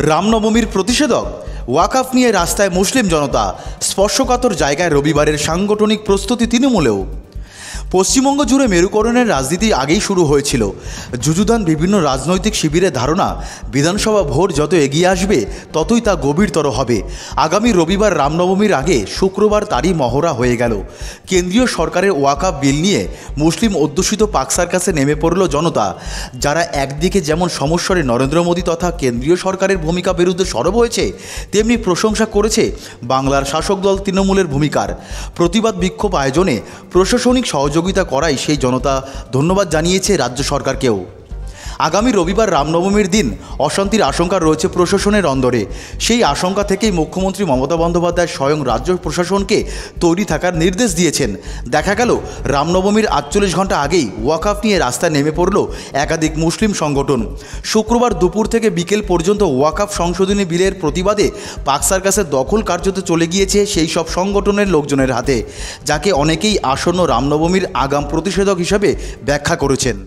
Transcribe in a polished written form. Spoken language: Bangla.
রামনবমীর প্রতিষেধক ওয়াকফ নিয়ে রাস্তায় মুসলিম জনতা, স্পর্শকাতর জায়গায় রবিবারের সাংগঠনিক প্রস্তুতি তৃণমূলেও। পশ্চিমবঙ্গ জুড়ে মেরুকরণের রাজনীতি আগেই শুরু হয়েছিল। যুযুধান বিভিন্ন রাজনৈতিক শিবিরের ধারণা, বিধানসভা ভোট যত এগিয়ে আসবে ততই তা গভীরতর হবে। আগামী রবিবার রামনবমীর আগে শুক্রবার তারই মহড়া হয়ে গেল। কেন্দ্রীয় সরকারের ওয়াকফ বিল নিয়ে মুসলিম অধ্যুষিত পাক সার্কাসে নেমে পড়ল জনতা, যারা একদিকে যেমন সমস্বরে নরেন্দ্র মোদী তথা কেন্দ্রীয় সরকারের ভূমিকা বিরুদ্ধে সরব হয়েছে, তেমনি প্রশংসা করেছে বাংলার শাসক দল তৃণমূলের ভূমিকার। প্রতিবাদ বিক্ষোভ আয়োজনে প্রশাসনিক সহযোগিতা করায় সেই জনতা ধন্যবাদ জানিয়েছে রাজ্য সরকারকেও। আগামী রবিবার রামনবমীর দিন অশান্তির আশঙ্কা রয়েছে প্রশাসনের অন্দরে। সেই আশঙ্কা থেকেই মুখ্যমন্ত্রী মমতা বন্দ্যোপাধ্যায় স্বয়ং রাজ্য প্রশাসনকে তৈরি থাকার নির্দেশ দিয়েছেন। দেখা গেল রামনবমীর 48 ঘন্টা আগেই ওয়াকফ নিয়ে রাস্তায় নেমে পড়ল একাধিক মুসলিম সংগঠন। শুক্রবার দুপুর থেকে বিকেল পর্যন্ত ওয়াকফ সংশোধনী বিলের প্রতিবাদে পাক সার্কাসের দখল কার্যত চলে গিয়েছে সেই সব সংগঠনের লোকজনের হাতে, যাকে অনেকেই আসন্ন রামনবমীর আগাম প্রতিষেধক হিসাবে ব্যাখ্যা করেছেন।